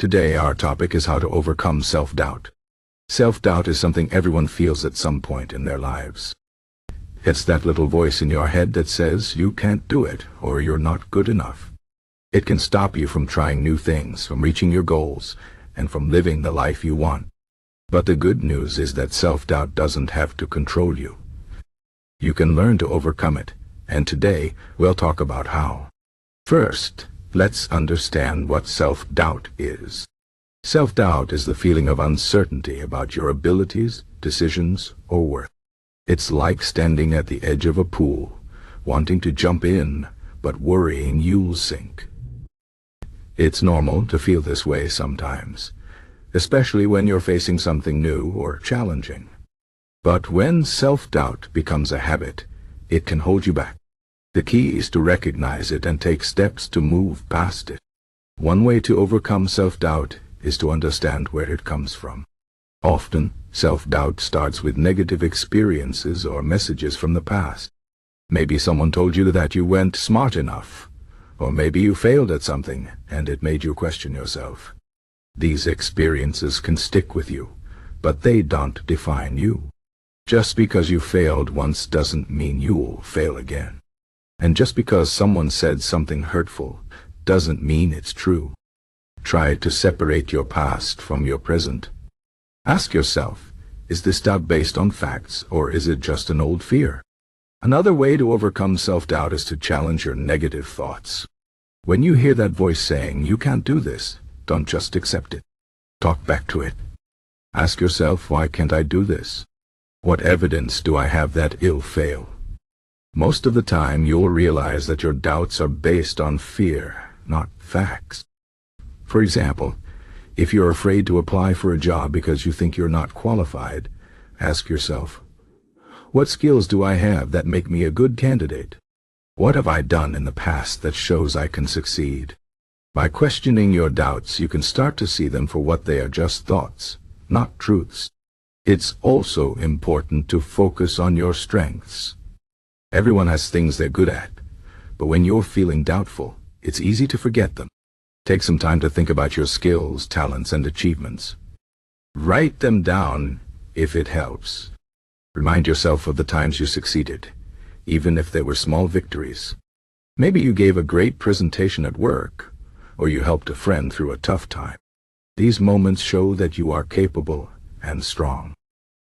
Today our topic is how to overcome self-doubt. Self-doubt is something everyone feels at some point in their lives. It's that little voice in your head that says you can't do it or you're not good enough. It can stop you from trying new things, from reaching your goals, and from living the life you want. But the good news is that self-doubt doesn't have to control you. You can learn to overcome it, and today we'll talk about how. First, let's understand what self-doubt is. Self-doubt is the feeling of uncertainty about your abilities, decisions, or worth. It's like standing at the edge of a pool, wanting to jump in, but worrying you'll sink. It's normal to feel this way sometimes, especially when you're facing something new or challenging. But when self-doubt becomes a habit, it can hold you back. The key is to recognize it and take steps to move past it. One way to overcome self-doubt is to understand where it comes from. Often, self-doubt starts with negative experiences or messages from the past. Maybe someone told you that you weren't smart enough, or maybe you failed at something and it made you question yourself. These experiences can stick with you, but they don't define you. Just because you failed once doesn't mean you'll fail again. And just because someone said something hurtful doesn't mean it's true. Try to separate your past from your present. Ask yourself, is this doubt based on facts or is it just an old fear? Another way to overcome self-doubt is to challenge your negative thoughts. When you hear that voice saying, "You can't do this," don't just accept it. Talk back to it. Ask yourself, why can't I do this? What evidence do I have that it'll fail? Most of the time, you'll realize that your doubts are based on fear, not facts. For example, if you're afraid to apply for a job because you think you're not qualified, ask yourself, what skills do I have that make me a good candidate? What have I done in the past that shows I can succeed? By questioning your doubts, you can start to see them for what they are, just thoughts, not truths. It's also important to focus on your strengths. Everyone has things they're good at, but when you're feeling doubtful, it's easy to forget them. Take some time to think about your skills, talents, and achievements. Write them down if it helps. Remind yourself of the times you succeeded, even if they were small victories. Maybe you gave a great presentation at work, or you helped a friend through a tough time. These moments show that you are capable and strong.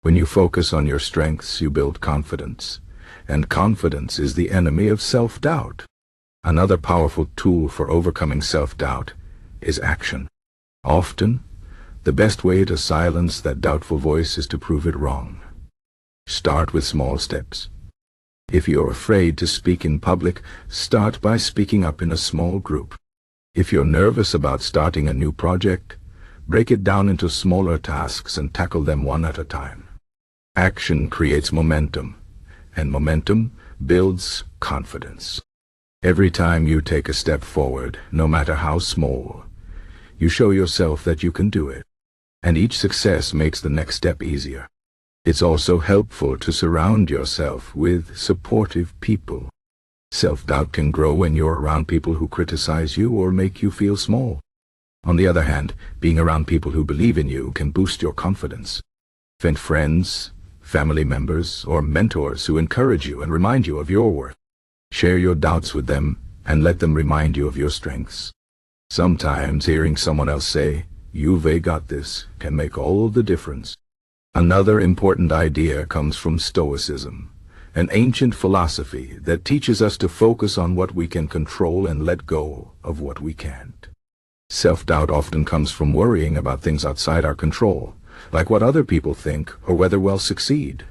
When you focus on your strengths, you build confidence. And confidence is the enemy of self-doubt. Another powerful tool for overcoming self-doubt is action. Often, the best way to silence that doubtful voice is to prove it wrong. Start with small steps. If you're afraid to speak in public, start by speaking up in a small group. If you're nervous about starting a new project, break it down into smaller tasks and tackle them one at a time. Action creates momentum, and momentum builds confidence. Every time you take a step forward, no matter how small, you show yourself that you can do it, and each success makes the next step easier. It's also helpful to surround yourself with supportive people. Self-doubt can grow when you're around people who criticize you or make you feel small. On the other hand, being around people who believe in you can boost your confidence. Find friends, family members, or mentors who encourage you and remind you of your worth. Share your doubts with them and let them remind you of your strengths. Sometimes hearing someone else say, "You've got this," can make all the difference. Another important idea comes from Stoicism, an ancient philosophy that teaches us to focus on what we can control and let go of what we can't. Self-doubt often comes from worrying about things outside our control, like what other people think or whether we'll succeed.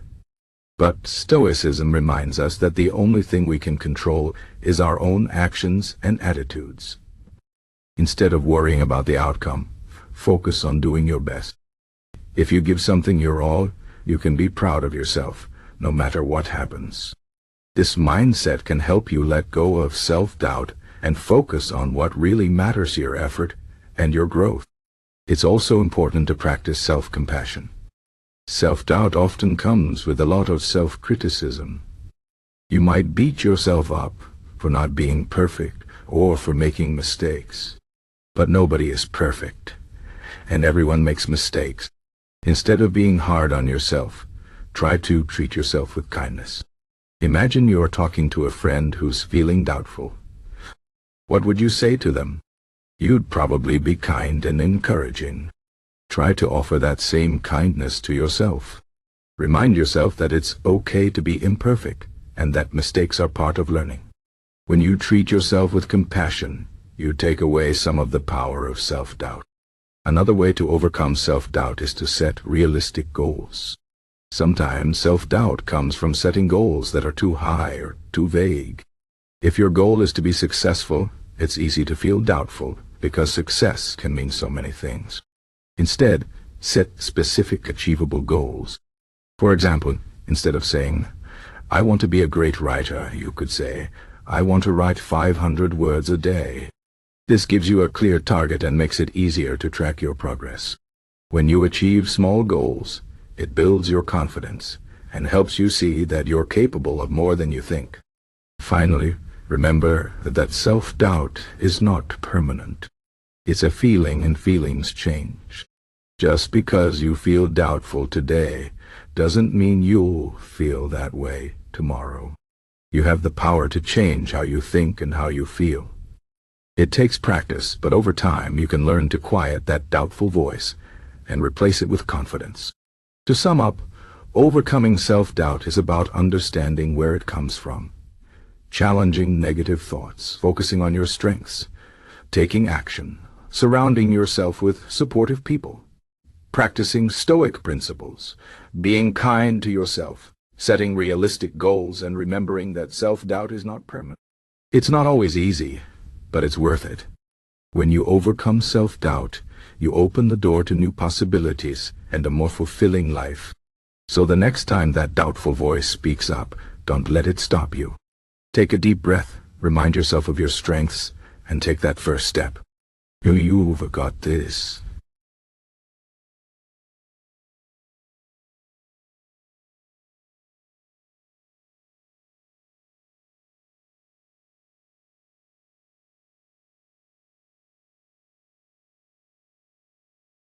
But Stoicism reminds us that the only thing we can control is our own actions and attitudes. Instead of worrying about the outcome, focus on doing your best. If you give something your all, you can be proud of yourself, no matter what happens. This mindset can help you let go of self-doubt and focus on what really matters, your effort and your growth. It's also important to practice self-compassion. Self-doubt often comes with a lot of self-criticism. You might beat yourself up for not being perfect or for making mistakes. But nobody is perfect, and everyone makes mistakes. Instead of being hard on yourself, try to treat yourself with kindness. Imagine you're talking to a friend who's feeling doubtful. What would you say to them? You'd probably be kind and encouraging. Try to offer that same kindness to yourself. Remind yourself that it's okay to be imperfect and that mistakes are part of learning. When you treat yourself with compassion, you take away some of the power of self-doubt. Another way to overcome self-doubt is to set realistic goals. Sometimes self-doubt comes from setting goals that are too high or too vague. If your goal is to be successful, it's easy to feel doubtful because success can mean so many things. Instead, set specific, achievable goals. For example, instead of saying, "I want to be a great writer," you could say, "I want to write 500 words a day." This gives you a clear target and makes it easier to track your progress. When you achieve small goals, it builds your confidence and helps you see that you're capable of more than you think. Finally, remember that self-doubt is not permanent. It's a feeling, and feelings change. Just because you feel doubtful today doesn't mean you'll feel that way tomorrow. You have the power to change how you think and how you feel. It takes practice, but over time you can learn to quiet that doubtful voice and replace it with confidence. To sum up, overcoming self-doubt is about understanding where it comes from, challenging negative thoughts, focusing on your strengths, taking action, surrounding yourself with supportive people, practicing Stoic principles, being kind to yourself, setting realistic goals, and remembering that self-doubt is not permanent. It's not always easy, but it's worth it. When you overcome self-doubt, you open the door to new possibilities and a more fulfilling life. So the next time that doubtful voice speaks up, don't let it stop you. Take a deep breath, remind yourself of your strengths, and take that first step. You've got this.